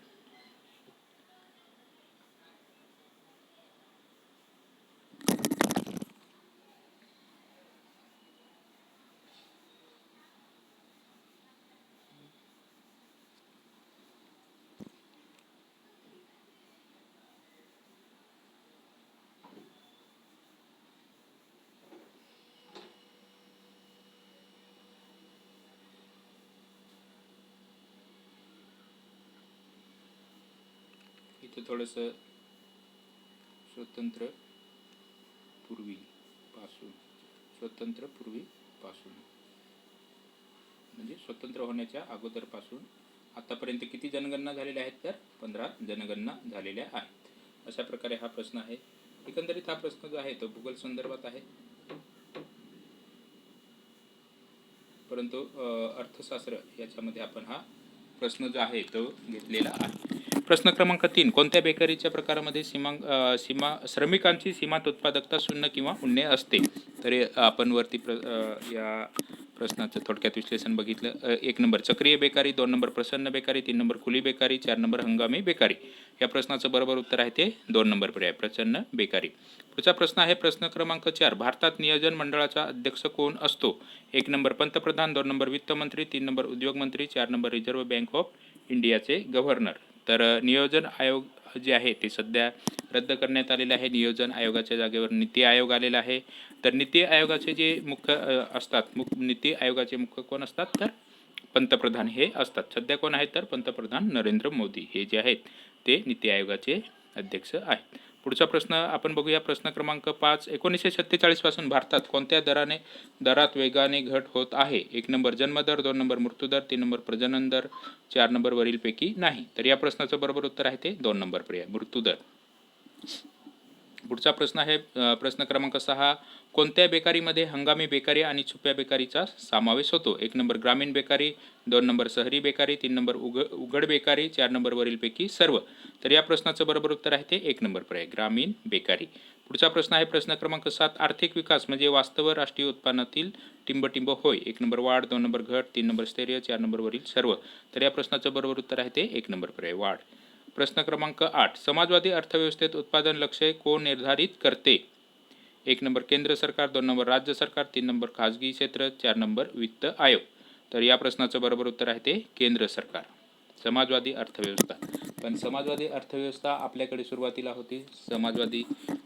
इथं थोडंसं स्वतंत्र पूर्वीपासून म्हणजे स्वतंत्र होण्याच्या अगोदरपासून आतापर्यंत किती जनगणना झालेल्या आहेत तर 15 जनगणना झालेल्या आहेत. अशा प्रकारे हा प्रश्न आहे. एकंदरीत हा प्रश्न जो आहे तो भूगोल संदर्भात आहे. परंतु अर्थशास्त्र याच्यामध्ये आपण हा प्रश्न जो आहे तो घेतलेला आहे. प्रश्न क्रमांक 3, कोणत्या बेकरीच्या प्रकारामध्ये श्रमिकांची सीमांत उत्पादकता शून्य किंवा उणे असते? तर आपण वरती या प्रश्नाचं थोडक्यात विश्लेषण बघितलं. 1 नंबर चक्रीय बेकारी, 2 नंबर प्रसन्न बेकारी, 3 नंबर खुली बेकारी, 4 नंबर हंगामी बेकारी. या प्रश्नाचं बरोबर उत्तर आहे ते 2 नंबर पर्याय प्रसन्न बेकारी. पुढचा प्रश्न आहे प्रश्न क्रमांक 4, भारतात नियोजन मंडळाचा अध्यक्ष कोण असतो? 1 नंबर पंतप्रधान, 2 नंबर वित्तमंत्री, 3 नंबर उद्योगमंत्री, 4 नंबर रिझर्व्ह बँक ऑफ इंडियाचे गव्हर्नर. तर नियोजन आयोग जे आहे ते सध्या रद्द करण्यात आलेले आहे. नियोजन आयोगाच्या जागेवर नीती आयोग आलेला आहे. तर नीती आयोगाचे जे मुख्य असतात, नीती आयोगाचे मुख्य कोण असतात? तर पंतप्रधान हे असतात. सध्या कोण आहेत? तर पंतप्रधान नरेंद्र मोदी हे जे आहेत ते नीती आयोगाचे अध्यक्ष आहेत. पुढचा प्रश्न आपण बघूया. प्रश्न क्रमांक 5, 1947 पासून भारतात कोणत्या दरात वेगाने घट होत आहे? 1 नंबर जन्मदर, 2 नंबर मृत्यूदर, 3 नंबर प्रजनन दर, 4 नंबर वरीलपैकी नाही. तर या प्रश्नाचं बरोबर उत्तर आहे ते 2 नंबर पर्याय मृत्यूदर. पुढचा प्रश्न आहे प्रश्न क्रमांक 6, कोणत्या बेकारीमध्ये हंगामी बेकारी आणि छुप्या बेकारीचा समावेश होतो? 1 नंबर ग्रामीण बेकारी, 2 नंबर शहरी बेकारी, 3 नंबर उघड बेकारी, 4 नंबर वरीलपैकी सर्व. तर या प्रश्नाचं बरोबर उत्तर आहे ते 1 नंबर पर्याय ग्रामीण बेकारी. पुढचा प्रश्न आहे प्रश्न क्रमांक 7, आर्थिक विकास म्हणजे वास्तव राष्ट्रीय उत्पन्नातील टिंबटिंब होय. 1 नंबर वाढ, 2 नंबर घट, 3 नंबर स्थैर्य, 4 नंबर वरील सर्व. तर या प्रश्नाचं बरोबर उत्तर आहे ते 1 नंबर पर्याय वाढ. प्रश्न क्रमांक 8, समाजवादी अर्थव्यवस्थेत उत्पादन लक्ष्य कोण निर्धारित करते? 1 नंबर केंद्र सरकार, 2 नंबर राज्य सरकार, 3 नंबर खाजगी क्षेत्र, 4 नंबर वित्त आयोग. तर या प्रश्नाचं बरोबर उत्तर आहे ते केंद्र सरकार. समाजवादी अर्थव्यवस्था. पण समाजवादी अर्थव्यवस्था आपल्याकडे सुरुवातीला होती समाजवादी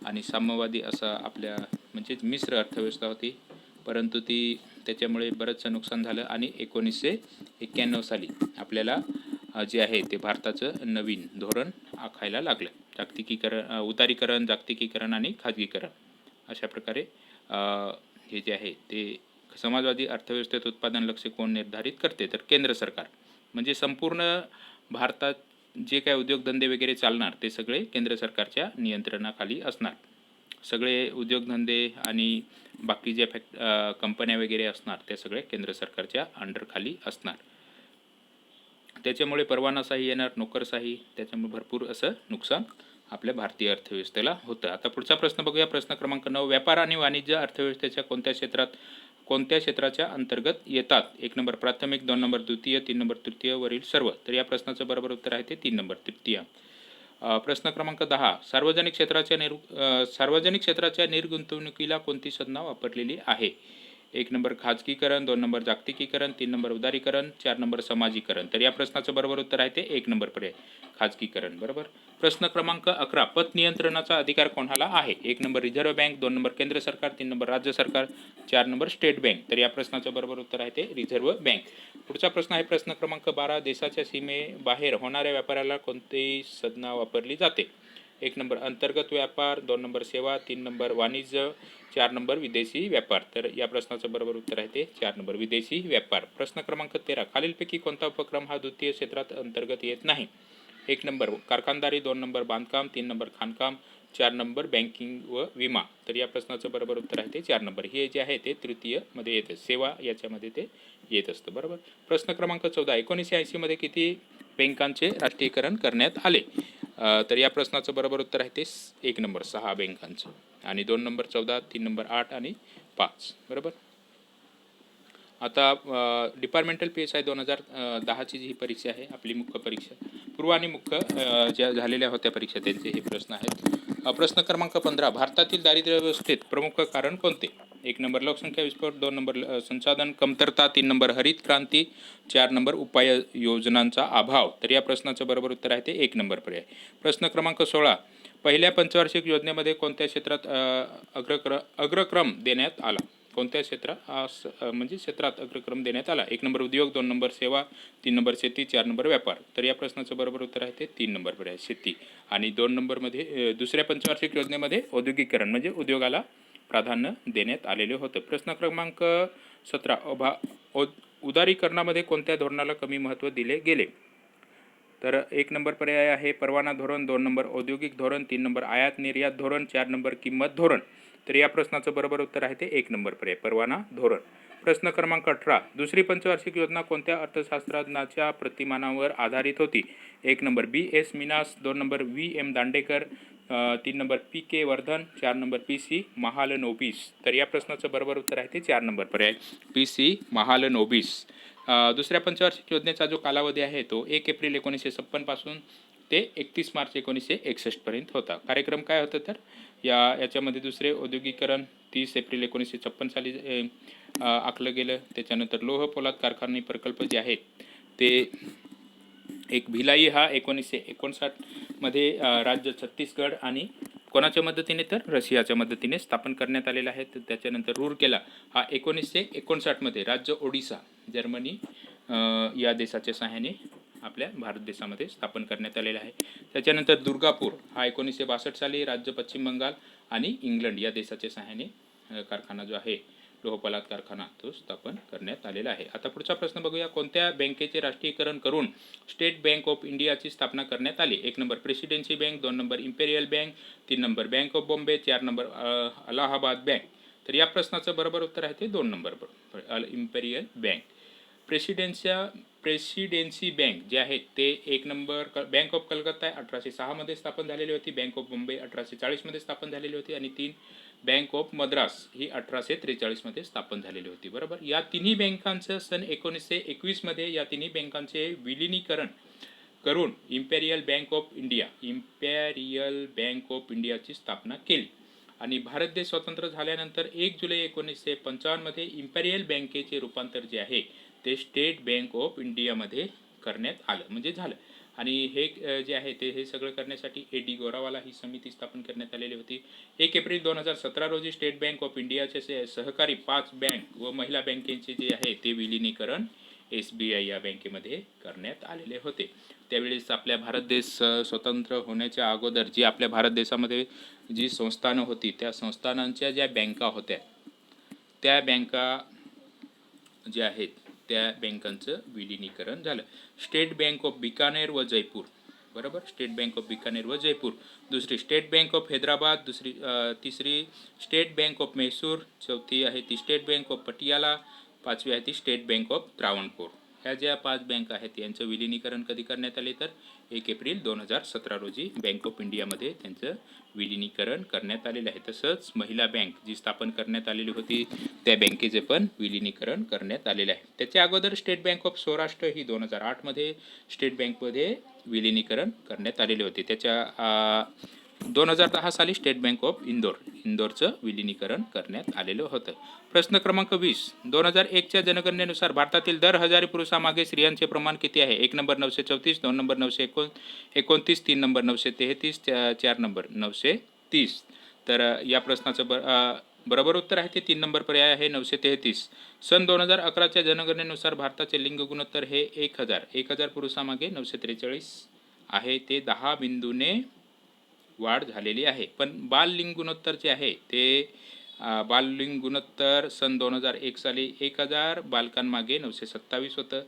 आणि साम्यवादी असा आपल्या म्हणजेच मिश्र अर्थव्यवस्था होती, परंतु त्याच्यामुळे बरंचसं नुकसान झालं आणि 1991 साली आपल्याला जे आहे ते भारताचं नवीन धोरण आखायला लागलं. उदारीकरण, जागतिकीकरण आणि खाजगीकरण अशा प्रकारे हे जे आहे ते समाजवादी अर्थव्यवस्थेत उत्पादन लक्ष्य कोण निर्धारित करते? तर केंद्र सरकार. म्हणजे संपूर्ण भारतात जे काय उद्योगधंदे वगैरे चालणार ते सगळे केंद्र सरकारच्या नियंत्रणाखाली असणार. सगळे उद्योगधंदे आणि बाकी ज्या कंपन्या वगैरे असणार त्या सगळे केंद्र सरकारच्या अंडरखाली असणार. त्याच्यामुळे परवानाशाही येणार, नोकरशाही, त्याच्यामुळे भरपूर असं नुकसान आपल्या भारतीय अर्थव्यवस्थेला होतं. आता पुढचा प्रश्न बघूया. प्रश्न क्रमांक 9, व्यापार आणि वाणिज्य अर्थव्यवस्थेच्या कोणत्या क्षेत्राच्या अंतर्गत येतात? 1 नंबर प्राथमिक, 2 नंबर द्वितीय, 3 नंबर तृतीय वरील सर्व. तर या प्रश्नाचं बरोबर उत्तर आहे ते 3 नंबर तृतीय. प्रश्न क्रमांक 10, सार्वजनिक क्षेत्राच्या निर्गुंतवणुकीला कोणती संज्ञा वापरलेली आहे? 1 नंबर खाजगीकरण, 2 नंबर जागतिकीकरण, 3 नंबर उदारीकरण, 4 नंबर समाजीकरण. तर या प्रश्नाचं बरोबर उत्तर आहे ते 1 नंबर पर्याय खाजगीकरण. बरोबर. प्रश्न क्रमांक 11, पत नियंत्रणाचा अधिकार कोणाला आहे? 1 नंबर रिझर्व्ह बँक, 2 नंबर केंद्र सरकार, 3 नंबर राज्य सरकार, 4 नंबर स्टेट बँक. तर या प्रश्नाचं बरोबर उत्तर आहे ते रिझर्व्ह बँक. पुढचा प्रश्न आहे प्रश्न क्रमांक 12, देशाच्या सीमेबाहेर होणाऱ्या व्यापाराला कोणती संज्ञा वापरली जाते? 1 नंबर अंतर्गत व्यापार, 2 नंबर सेवा, 3 नंबर वाणिज्य, 4 नंबर विदेशी व्यापार. तर या प्रश्नाचं बरोबर उत्तर आहे ते 4 नंबर विदेशी व्यापार. प्रश्न क्रमांक 13, खालीलपैकी कोणता उपक्रम हा द्वितीय क्षेत्रात अंतर्गत येत नाही? 1 नंबर कारखानदारी, 2 नंबर बांधकाम, 3 नंबर खाणकाम, 4 नंबर बँकिंग व विमा. तर या प्रश्नाचं बरोबर उत्तर आहे ते 4 नंबर. हे जे आहे ते तृतीयमध्ये येतं, सेवा याच्यामध्ये ते येत असतं. बरोबर. प्रश्न क्रमांक 14, 1980 मध्ये किती बँकांचे राष्ट्रीयकरण करण्यात आले? तर या प्रश्नाचं बरोबर उत्तर आहे ते 1 नंबर 6 बँकांचं, आणि 2 नंबर 14, 3 नंबर 8 आणि 5. बरोबर. आता डिपार्टमेंटल PSI 2010ची जी परीक्षा आहे आपली मुख्य परीक्षा, पूर्व आणि मुख्य ज्या झालेल्या होत्या परीक्षा त्यांचे हे प्रश्न आहेत. प्रश्न क्रमांक 15, भारतातील दारिद्र्य व्यवस्थेत प्रमुख कारण कोणते? 1 नंबर लोकसंख्या विस्फोट, 2 नंबर संसाधन कमतरता, 3 नंबर हरित क्रांती, 4 नंबर उपाययोजनांचा अभाव. तर या प्रश्नाचं बरोबर उत्तर आहे ते 1 नंबर पर्याय. प्रश्न क्रमांक 16, पहिल्या पंचवार्षिक योजनेमध्ये कोणत्या क्षेत्रात अग्रक्रम देण्यात आला? कोणत्या क्षेत्रात अग्रक्रम देण्यात आला? 1 नंबर उद्योग, 2 नंबर सेवा, 3 नंबर शेती, 4 नंबर व्यापार. तर या प्रश्नाचं बरोबर उत्तर आहे ते 3 नंबर पर्याय शेती. आणि 2 नंबरमध्ये दुसऱ्या पंचवार्षिक योजनेमध्ये औद्योगिकीकरण म्हणजे उद्योगाला प्राधान्य देण्यात आलेले होतं. प्रश्न क्रमांक 17, उदारीकरणामध्ये कोणत्या धोरणाला कमी महत्त्व दिले गेले? तर 1 नंबर पर्याय आहे परवाना धोरण, 2 नंबर औद्योगिक धोरण, 3 नंबर आयात निर्यात धोरण, 4 नंबर किंमत धोरण. तर या प्रश्नाचं बरोबर उत्तर आहे ते 1 नंबर पर्याय परवाना धोरण. प्रश्न क्रमांक 18, दुसरी पंचवार्षिक योजना कोणत्या अर्थशास्त्रज्ञाच्या प्रतिमानावर आधारित होती? 1 number B.S. Manas, 2 number V.M. Dandekar, 3 number P.K. Vardhan, 4 number P.C. Mahalanobis. तर या प्रश्नाचं बरोबर उत्तर आहे ते 4 नंबर पर्याय P.C. महालनोबिस. दुसऱ्या पंचवार्षिक योजनेचा जो कालावधी आहे तो 1 एप्रिल 1956 पासून ते 31 मार्च 1961 पर्यंत होता. कार्यक्रम काय होतं तर याच्यामध्ये दुसरे औद्योगिकरण 30 एप्रिल 1956 साली आखलं गेलं. त्याच्यानंतर लोह पोलाद कारखाने प्रकल्प जे आहेत ते एक भिलाई हा 1959 मध्ये राज्य छत्तीसगड आणि कोणाच्या मदतीने तर रशियाच्या मदतीने स्थापन करण्यात आलेला आहे. तर त्याच्यानंतर रूरकेला हा 1959 मध्ये राज्य ओडिसा जर्मनी या देशाच्या सहाय्याने आपल्या भारत देशामध्ये स्थापन करण्यात आलेला आहे. त्याच्यानंतर दुर्गापूर हा 1962 साली राज्य पश्चिम बंगाल आणि इंग्लंड या देशाच्या सहाय्याने कारखाना जो आहे लोहपोलाद कारखाना तो स्थापन करण्यात आलेला आहे. आता पुढचा प्रश्न बघूया. कोणत्या बँकेचे राष्ट्रीयकरण करून स्टेट बँक ऑफ इंडियाची स्थापना करण्यात आली? 1 number presidency bank, 2 number imperial bank, 3 number bank of Bombay, 4 number Allahabad bank. तर या प्रश्नाचं बरोबर उत्तर आहे ते 2 number imperial bank. Presidency bank जे आहे ते 1 नंबर बँक ऑफ कलकत्ता 1806 मध्ये स्थापन झालेली होती. बँक ऑफ बॉम्बे 1840 मध्ये स्थापन झालेली होती आणि 3 बँक ऑफ मद्रास ही 1843 मध्ये स्थापन झालेली होती. बरोबर. या तिन्ही बँकांचं सन 1921 मध्ये या तिन्ही बँकांचे विलिनीकरण करून इम्पेरियल बँक ऑफ इंडियाची स्थापना केली आणि भारत देश स्वतंत्र झाल्यानंतर 1 जुलै 1955 मध्ये इम्पेरियल बँकेचे रूपांतर जे आहे ते स्टेट बँक ऑफ इंडियामध्ये करण्यात आलं म्हणजे झालं. आणि हे जे आहे ते हे सगळं करण्यासाठी A.D. गोरावाला ही समिती स्थापन करण्यात आलेली होती. 1 एप्रिल 2017 रोजी स्टेट बँक ऑफ इंडियाचे सहकारी 5 बँक व महिला बँकेचे जे आहे ते विलिनीकरण SBI या बँकेमध्ये करण्यात आलेले होते. त्यावेळेस आपल्या भारत देश स्वतंत्र होण्याच्या अगोदर जी आपल्या भारत देशामध्ये जी संस्थानं होती त्या संस्थानांच्या ज्या बँका होत्या त्या बँका ज्या आहेत त्या बँकांचं विलिनीकरण झालं. स्टेट बँक ऑफ बिकानेर व जयपूर. बरोबर. स्टेट बँक ऑफ बिकानेर व जयपूर. दुसरी स्टेट बँक ऑफ हैदराबाद. तिसरी स्टेट बँक ऑफ म्हैसूर. चौथी आहे ती स्टेट बँक ऑफ पटियाला. पाचवी आहे ती स्टेट बँक ऑफ त्रावणकोर. ह्या ज्या 5 बँक आहेत यांचं विलिनीकरण कधी करण्यात आले तर 1 एप्रिल 2017 रोजी बँक ऑफ इंडियामध्ये त्यांचं विलिनीकरण करण्यात आलेलं आहे. तसंच महिला बँक जी स्थापन करण्यात आलेली होती त्या बँकेचे पण विलिनीकरण करण्यात आलेले आहे. त्याच्या अगोदर स्टेट बँक ऑफ सौराष्ट्र ही 2008 मध्ये स्टेट बँकमध्ये विलिनीकरण करण्यात आलेले होते. त्याच्या 2010 साली स्टेट बँक ऑफ इंदोरचं विलिनीकरण करण्यात आलेलं होतं. प्रश्न क्रमांक 20, 2001च्या जनगणनेनुसार भारतातील दर 1000 पुरुषामागे स्त्रियांचे प्रमाण किती आहे? 1 नंबर 934, 2 नंबर 929, 3 नंबर 933, 4 नंबर 930. तर या प्रश्नाचं बरोबर उत्तर आहे ते 3 नंबर पर्याय आहे 933. सन 2011च्या जनगणनेनुसार भारताचे लिंग गुणोत्तर हे 1000 पुरुषामागे 943 आहे. ते 10 बिंदूने वाढ झालेली आहे. पण बाललिंग गुणोत्तर जे आहे ते बाललिंग गुणोत्तर सन 2001 साली 1000 बालकांमागे 927 होतं.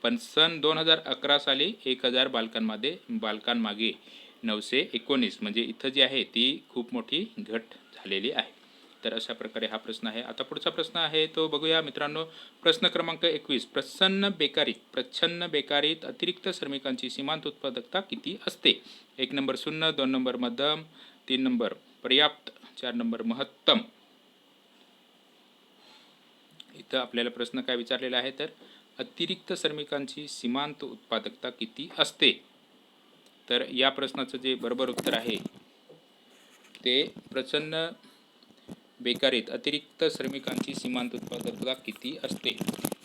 पण सन 2011 साली 1000 बालकांमागे 919 म्हणजे इथं जी आहे ती खूप मोठी घट झालेली आहे. तर अशा प्रकारे हा प्रश्न आहे. आता पुढचा प्रश्न आहे तो बघूया मित्रांनो. प्रश्न क्रमांक 21, प्रच्छन्न बेकारीत अतिरिक्त श्रमिकांची सीमांत उत्पादकता किती असते? 1 नंबर 0, 2 नंबर मध्यम, 3 नंबर पर्याप्त, 4 नंबर महत्तम. इथं आपल्याला प्रश्न काय विचारलेला आहे तर अतिरिक्त श्रमिकांची सीमांत उत्पादकता किती असते? तर या प्रश्नाचं जे बरोबर उत्तर आहे ते प्रच्छन्न बेकारीत अतिरिक्त श्रमिकांची सीमांत उत्पादकता किती असते.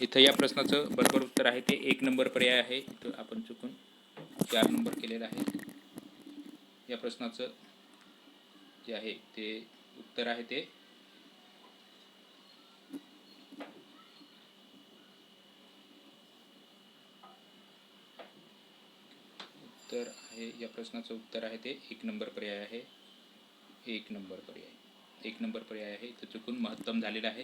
इथं या प्रश्नाचं बरोबर उत्तर आहे ते 1 नंबर पर्याय आहे. इथं आपण चुकून 4 नंबर केलेला आहे. या प्रश्नाचं जे आहे ते उत्तर आहे ते या प्रश्नाचं उत्तर आहे ते 1 नंबर पर्याय आहे. 1 नंबर पर्याय आहे. इथं चुकून महत्तम झालेला आहे.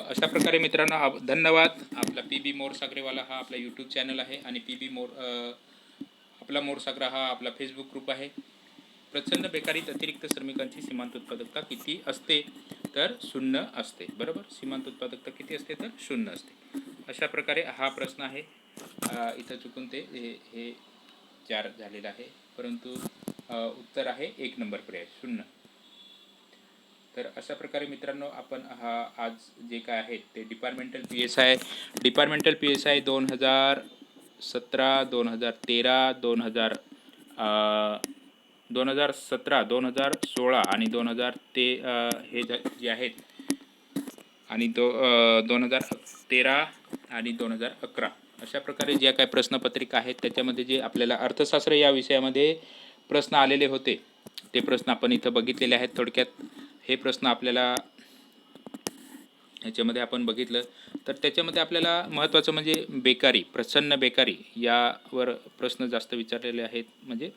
अशा प्रकारे मित्रांनो धन्यवाद. आपला PB मोरसागरेवाला हा आपला यूट्यूब चॅनल आहे आणि आपला मोरसागरा हा आपला फेसबुक ग्रुप आहे. प्रचंड बेकारीत अतिरिक्त श्रमिकांची सीमांत उत्पादकता किती असते? तर 0 असते. बरोबर, सीमांत उत्पादकता किती असते तर 0 असते. अशा प्रकारे हा प्रश्न आहे. इथं चुकून ते हे 4 झालेलं आहे, परंतु उत्तर आहे 1 नंबर पर्याय 0. तर अशा प्रकारे मित्रांनो आपण आज जे काय आहे ते डिपार्टमेंटल PSI 2017, 2013, 2017, 2016 आणि 2000 हे जे आहेत आणि 2013 आणि 2011 अशा प्रकारे ज्या काही प्रश्नपत्रिका आहेत त्याच्यामध्ये जे आपल्याला अर्थशास्त्र या विषयामध्ये प्रश्न आलेले होते ते प्रश्न आपण इथं बघितलेले आहेत. थोडक्यात हे प्रश्न आपल्याला ह्याच्यामध्ये आपण बघितलं तर त्याच्यामध्ये आपल्याला महत्त्वाचं म्हणजे बेकारी, प्रच्छन्न बेकारी यावर प्रश्न जास्त विचारलेले आहेत, म्हणजे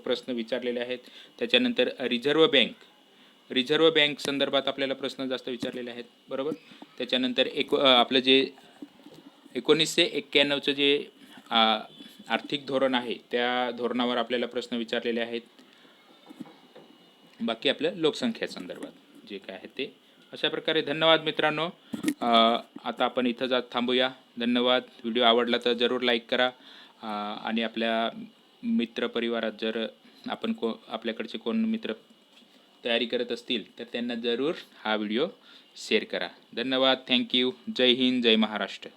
प्रश्न विचारलेले आहेत. त्याच्यानंतर रिझर्व्ह बँक संदर्भात आपल्याला प्रश्न जास्त विचारलेले आहेत. बरोबर. त्याच्यानंतर आपलं जे 1991चं जे आर्थिक धोरण आहे त्या धोरणावर आपल्याला प्रश्न विचारलेले आहेत. बाकी आपल्या लोकसंख्या संदर्भात जे काय आहे ते. अशा प्रकारे धन्यवाद मित्रांनो. आता आपण इथं थांबूया. धन्यवाद. व्हिडिओ आवडला तर जरूर लाईक करा आणि आपल्या मित्रपरिवारात जर आपण आपल्याकडचे कोण मित्र तयारी करत असतील तर त्यांना जरूर हा व्हिडिओ शेअर करा. धन्यवाद. थँक्यू. जय हिंद, जय महाराष्ट्र.